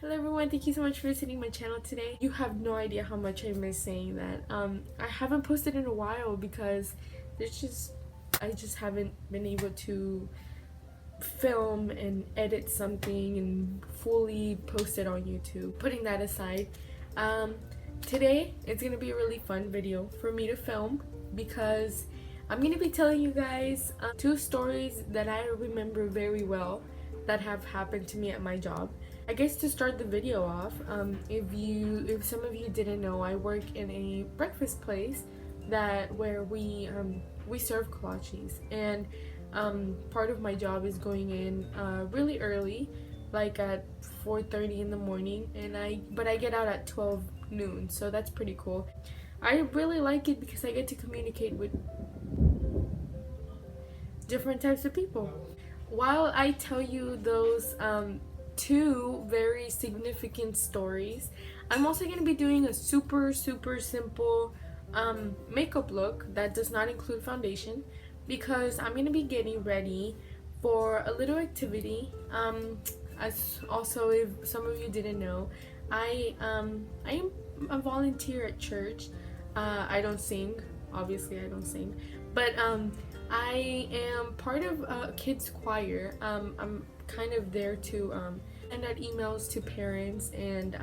Hello everyone, thank you so much for visiting my channel today. You have no idea how much I miss saying that. I haven't posted in a while because I just haven't been able to film and edit something and fully post it on YouTube. Putting that aside, um, today it's gonna be a really fun video for me to film because I'm gonna be telling you guys two stories that I remember very well that have happened to me at my job. I guess to start the video off, if some of you didn't know, I work in a breakfast place where we serve kolaches, and part of my job is going in really early, like at 4:30 in the morning, and I get out at 12 noon, so that's pretty cool. I really like it because I get to communicate with different types of people. While I tell you those two very significant stories, I'm also going to be doing a super simple makeup look that does not include foundation because I'm going to be getting ready for a little activity. As also, if some of you didn't know, I am a volunteer at church. I don't sing, obviously I don't sing, but I am part of a kids choir. I'm kind of there to send out emails to parents, and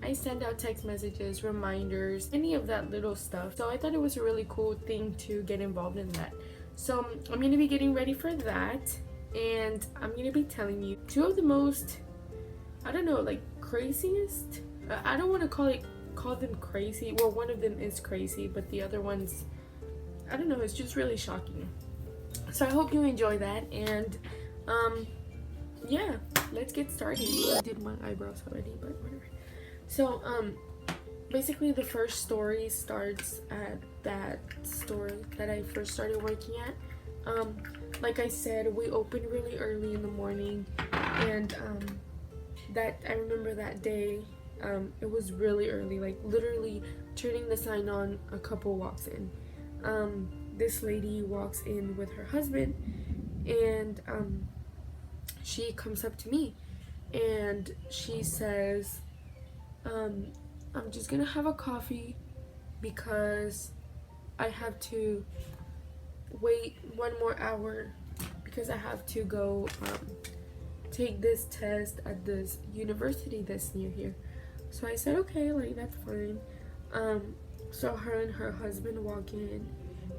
I send out text messages, reminders, any of that little stuff. So I thought it was a really cool thing to get involved in that. So I'm going to be getting ready for that, and I'm going to be telling you two of the most, I don't know, like craziest. I don't want to call them crazy. Well, one of them is crazy, but the other one's, I don't know, it's just really shocking. So I hope you enjoy that, and yeah, let's get started. I did my eyebrows already, but whatever. So basically the first story starts at that store that I first started working at. Like I said, we opened really early in the morning, and that I remember that day, it was really early, like literally turning the sign on, a couple walks in. This lady walks in with her husband, and she comes up to me and she says, I'm just gonna have a coffee because I have to wait one more hour because I have to go take this test at this university that's near here. So I said, okay, like that's fine. So her and her husband walk in,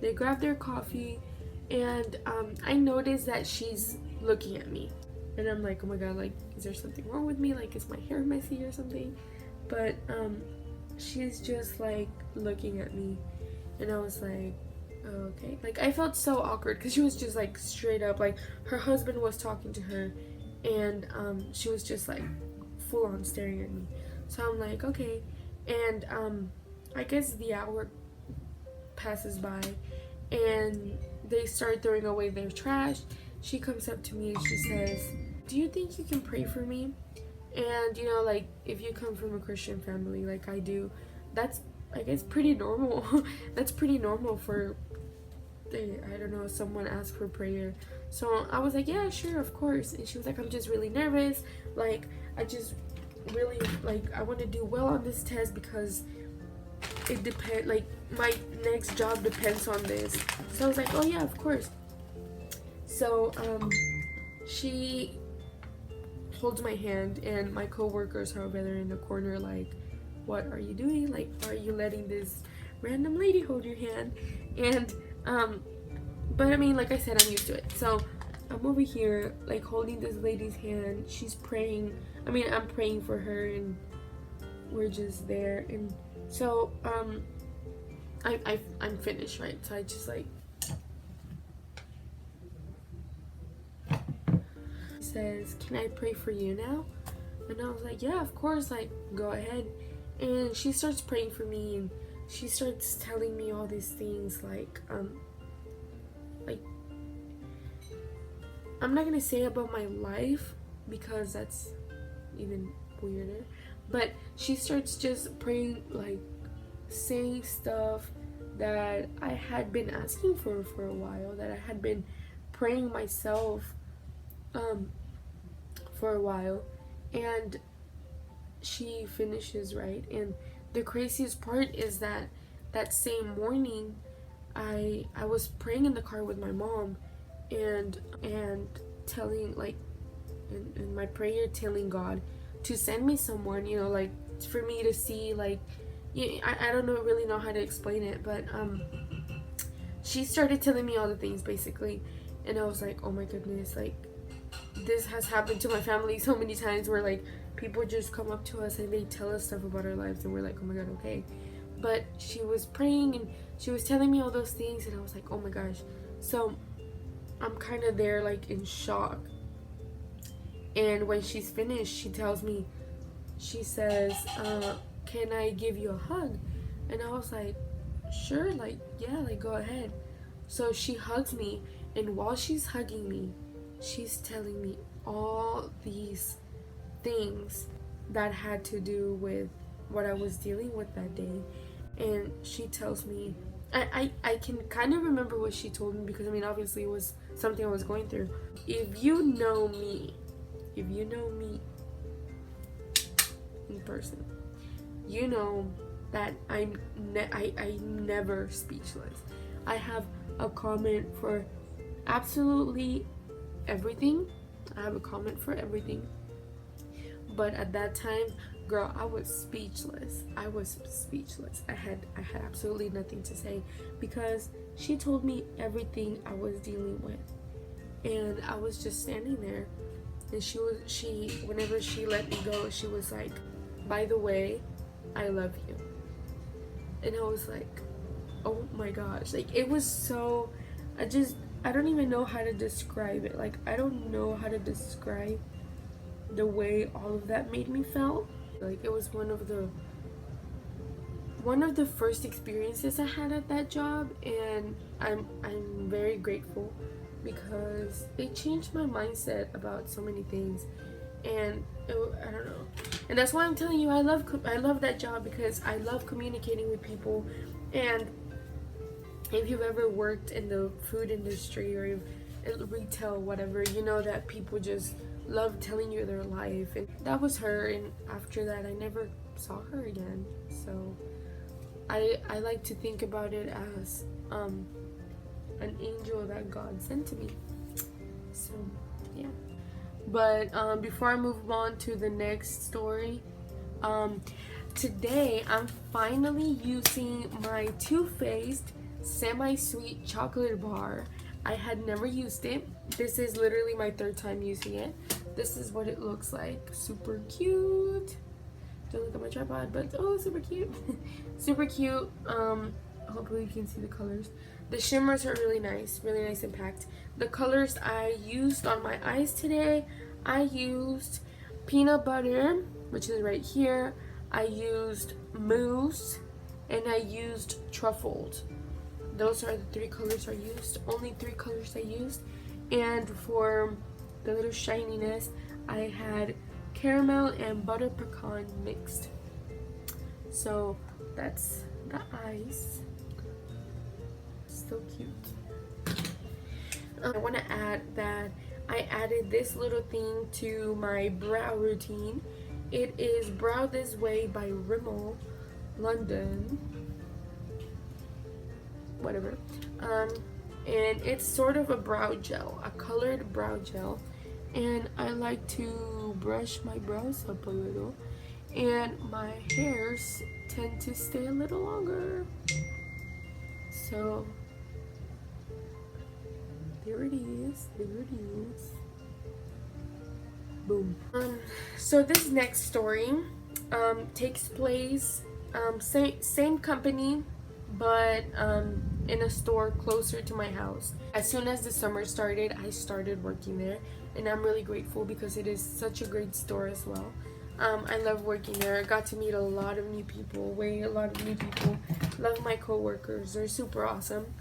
they grab their coffee, and I noticed that she's looking at me, and I'm like, oh my god, like is there something wrong with me, like is my hair messy or something? But she's just like looking at me, and I was like, oh, okay. Like I felt so awkward because she was just like straight up, like her husband was talking to her, and she was just like full on staring at me. So I'm like, okay. And I guess the hour passes by, and they start throwing away their trash. She comes up to me and she says, do you think you can pray for me? And you know, like if you come from a Christian family like I do, that's, I guess, pretty normal. That's pretty normal for, I don't know, someone ask for prayer. So I was like, yeah, sure, of course. And she was like, I'm just really nervous, like I just really, like, I want to do well on this test because it depends, like my next job depends on this. So I was like, oh yeah, of course. So she holds my hand, and my coworkers are over there in the corner like, what are you doing? Like, why are you letting this random lady hold your hand? And but I mean, like I said, I'm used to it. So I'm over here like holding this lady's hand. She's praying. I mean, I'm praying for her, and we're just there. And so I'm finished, right? So I just like, says, can I pray for you now? And I was like, yeah, of course, like go ahead. And she starts praying for me, and she starts telling me all these things, like I'm not gonna say about my life because that's even weirder, but she starts just praying, like saying stuff that I had been asking for a while, that I had been praying myself for a while. And she finishes, right? And the craziest part is that that same morning, I was praying in the car with my mom, and telling, like, in my prayer, telling God to send me someone, you know, like, for me to see, like, yeah, I don't know, really know how to explain it, but she started telling me all the things basically, and I was like, oh my goodness, like, this has happened to my family so many times where, like, people just come up to us and they tell us stuff about our lives, and we're like, oh my god, okay. But she was praying and she was telling me all those things, and I was like, oh my gosh. So I'm kind of there, like, in shock. And when she's finished, she tells me, she says, can I give you a hug? And I was like, sure, like, yeah, like, go ahead. So she hugs me, and while she's hugging me, she's telling me all these things that had to do with what I was dealing with that day. And she tells me, I can kind of remember what she told me, because I mean, obviously it was something I was going through. If you know me in person, you know that I'm never speechless. I have a comment for absolutely everything. I have a comment for everything. But at that time, girl, I was speechless. I had absolutely nothing to say, because she told me everything I was dealing with. And I was just standing there, and whenever she let me go, she was like, by the way, I love you. And I was like, oh my gosh, like, it was so, I don't even know how to describe it. Like, I don't know how to describe the way all of that made me feel. Like, it was one of the first experiences I had at that job, and I'm very grateful, because it changed my mindset about so many things. And I don't know, and that's why I'm telling you, I love that job, because I love communicating with people. And if you've ever worked in the food industry or in retail, whatever, you know that people just love telling you their life. And that was her, and after that I never saw her again. So I like to think about it as an angel that God sent to me. So yeah. But before I move on to the next story, today I'm finally using my Too Faced semi-sweet chocolate bar. I had never used it. This is literally my third time using it. This is what it looks like. Super cute. Don't look at my tripod, but oh, super cute. Super cute. Hopefully you can see the colors. The shimmers are really nice and packed. The colors I used on my eyes today, I used peanut butter, which is right here. I used mousse, and I used truffled. Those are the three colors I used. Only three colors I used. And for the little shininess, I had caramel and butter pecan mixed. So that's the eyes. So cute. I want to add that I added this little thing to my brow routine. It is Brow This Way by Rimmel London, whatever. And it's sort of a brow gel, a colored brow gel, and I like to brush my brows up a little, and my hairs tend to stay a little longer. So there it is. Boom. So this next story takes place, same company, but in a store closer to my house. As soon as the summer started, I started working there, and I'm really grateful, because it is such a great store as well. I love working there. I got to meet a lot of new people, Love my coworkers. They're super awesome.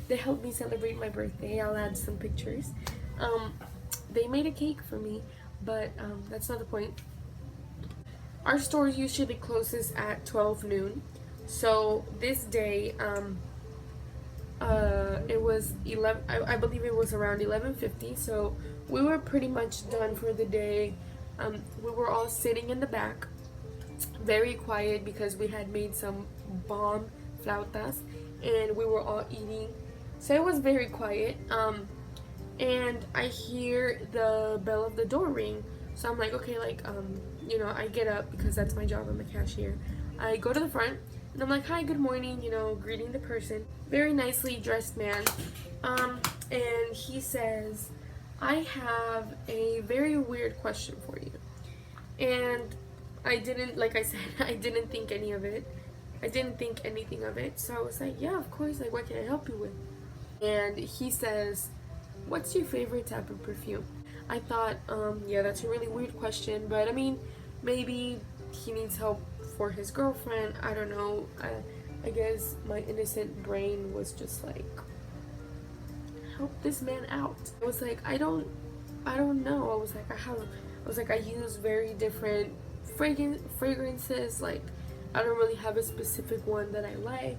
They helped me celebrate my birthday. I'll add some pictures. They made a cake for me, but that's not the point. Our store usually closes at 12 noon. So this day, it was 11, I believe it was around 11:50, so we were pretty much done for the day. We were all sitting in the back, very quiet because we had made some bomb flautas and we were all eating. So it was very quiet. And I hear the bell of the door ring. So I'm like, okay, like, I get up because that's my job. I'm a cashier. I go to the front and I'm like, hi, good morning, greeting the person. Very nicely dressed man. And he says, I have a very weird question for you. And I didn't, like I said, I didn't think any of it. I didn't think anything of it. So I was like, yeah, of course, like, what can I help you with? And he says, what's your favorite type of perfume? I thought, yeah, that's a really weird question, but I mean, maybe he needs help for his girlfriend. I don't know. I guess my innocent brain was just like, help this man out. I was like, I don't know. I was like, I use very different fragrances. Like, I don't really have a specific one that I like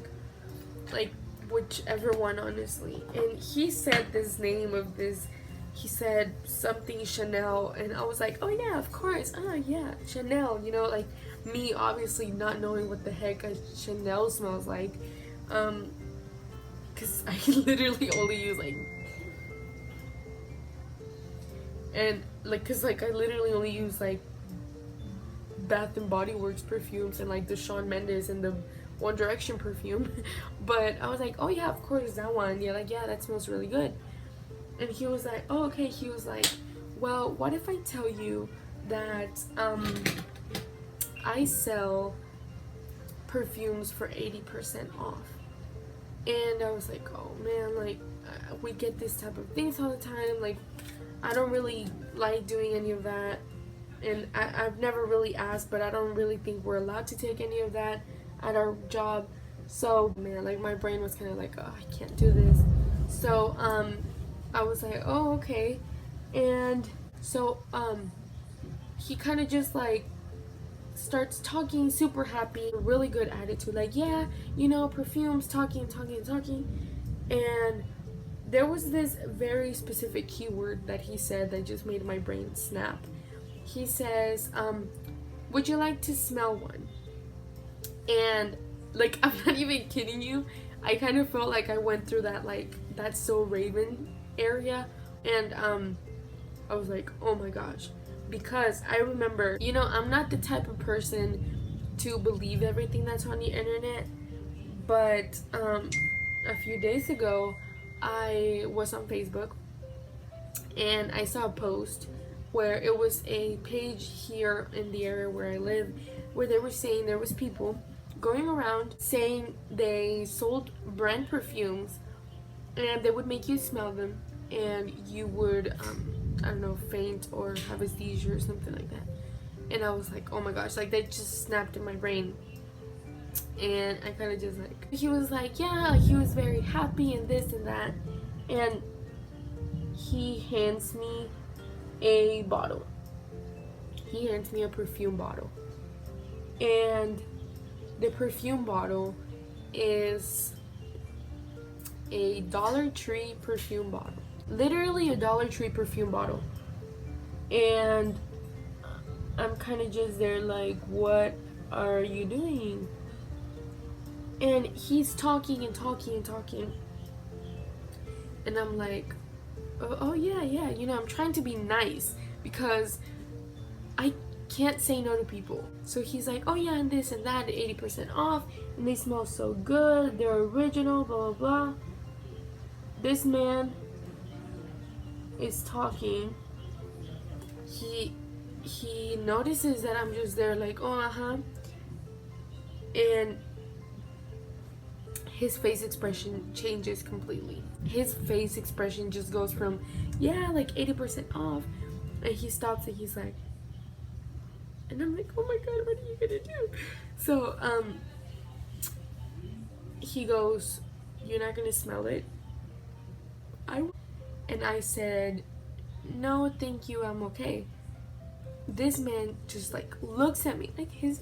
whichever one, honestly. And he said this name of this, he said something Chanel, and I was like, oh yeah, of course, yeah, Chanel, like me obviously not knowing what the heck a Chanel smells like, because I literally only use I literally only use like Bath and Body Works perfumes and like the Shawn Mendes and the One Direction perfume. But I was like, oh yeah, of course, that one. Yeah, like, yeah, that smells really good. And he was like, oh, okay. He was like, well, what if I tell you that I sell perfumes for 80% off? And I was like, oh man, like, we get this type of things all the time. Like, I don't really like doing any of that. And I've never really asked, but I don't really think we're allowed to take any of that at our job. So man, like, my brain was kind of like, oh, I can't do this. So I was like, oh, okay. And so he kind of just like starts talking, super happy, really good attitude, like, yeah, perfumes, talking. And there was this very specific keyword that he said that just made my brain snap. He says, would you like to smell one? And like, I'm not even kidding you, I kind of felt like I went through that, like, That's So Raven area. And I was like, oh my gosh. Because I remember, I'm not the type of person to believe everything that's on the internet. But a few days ago, I was on Facebook and I saw a post where it was a page here in the area where I live, where they were saying there was people going around saying they sold brand perfumes and they would make you smell them and you would I don't know, faint or have a seizure or something like that. And I was like, oh my gosh, like, that just snapped in my brain. And I kind of just like, he was like, yeah, he was very happy and this and that. And he hands me a bottle. He hands me a perfume bottle. And the perfume bottle is a Dollar Tree perfume bottle. Literally a Dollar Tree perfume bottle. And I'm kind of just there like, what are you doing? And he's talking. And I'm like, oh yeah, I'm trying to be nice because I can't say no to people. So he's like, oh yeah, and this and that, 80% off, and they smell so good, they're original, blah blah blah. This man is talking. He notices that I'm just there like, oh and his face expression changes completely. His face expression just goes from, yeah, like 80% off, and he stops and he's like, and I'm like, oh my god, what are you gonna do? So he goes, you're not gonna smell it? And I said, no, thank you, I'm okay. This man just like looks at me, like his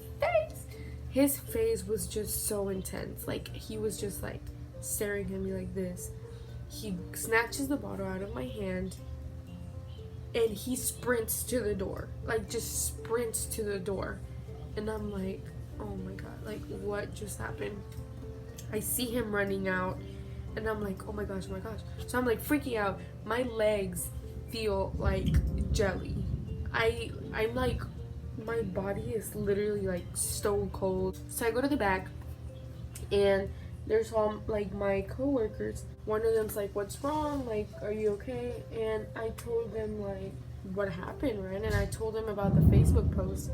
face was just so intense. Like, he was just like staring at me like this. He snatches the bottle out of my hand and he sprints to the door, like just sprints to the door. And I'm like, oh my god, like what just happened? I see him running out, and I'm like, oh my gosh, oh my gosh. So I'm like freaking out. My legs feel like jelly. I'm like, my body is literally like stone cold. So I go to the back, and there's all like my coworkers. One of them's like, what's wrong, like are you okay? And I told them like what happened, right? And I told them about the Facebook post,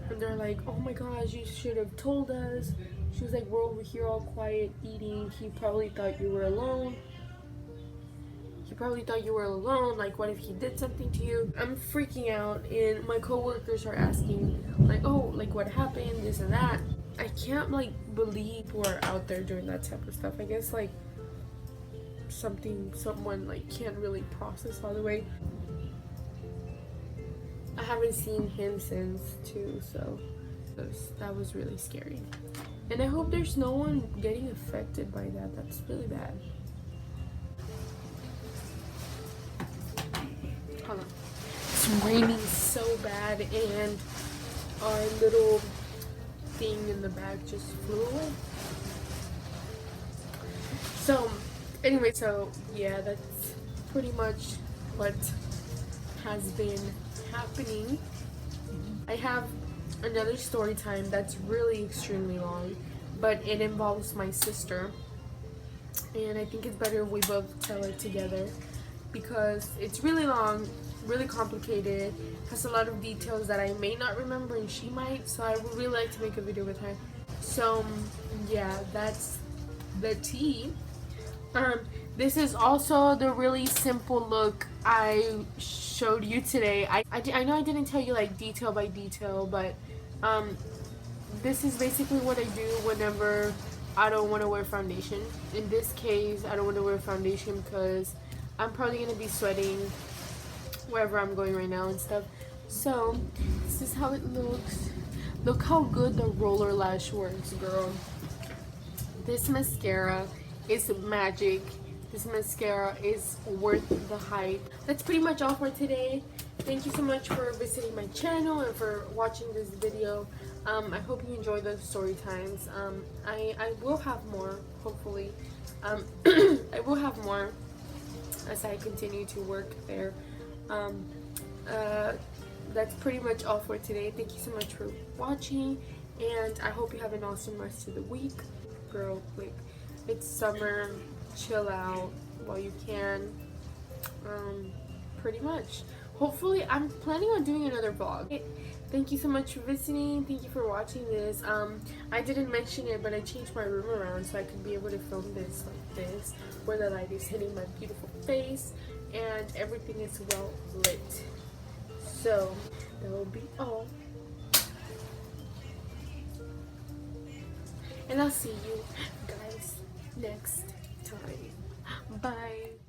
and they're like, oh my gosh, you should have told us. She was like, we're over here all quiet eating. He probably thought you were alone. Like what if he did something to you? I'm freaking out, and my coworkers are asking like, oh, like what happened, this and that. I can't like believe people are out there doing that type of stuff. I guess like someone like can't really process all the way. I haven't seen him since too, so that was really scary. And I hope there's no one getting affected by that. That's really bad. Hold on. It's raining so bad, and our little thing in the bag just flew away. So anyway, so yeah, that's pretty much what has been happening. I have another story time that's really extremely long, but it involves my sister, and I think it's better if we both tell it together because it's really long, really complicated, has a lot of details that I may not remember and she might, so I would really like to make a video with her. So yeah, that's the tea. This is also the really simple look I showed you today. I know I didn't tell you like detail by detail, but this is basically what I do whenever I don't want to wear foundation. In this case, I don't want to wear foundation because I'm probably going to be sweating wherever I'm going right now and stuff. So this is how it looks. Look how good the roller lash works, girl. This mascara is magic. This mascara is worth the hype. That's pretty much all for today. Thank you so much for visiting my channel and for watching this video. I hope you enjoy the story times. I will have more, hopefully. I will have more as I continue to work there. That's pretty much all for today. Thank you so much for watching, and I hope you have an awesome rest of the week. Girl, like, it's summer, chill out while you can. Pretty much. Hopefully, I'm planning on doing another vlog. Thank you so much for visiting. Thank you for watching this. I didn't mention it, but I changed my room around so I could be able to film this like this, where the light is hitting my beautiful face and everything is well lit. So that will be all. And I'll see you guys next time. Bye.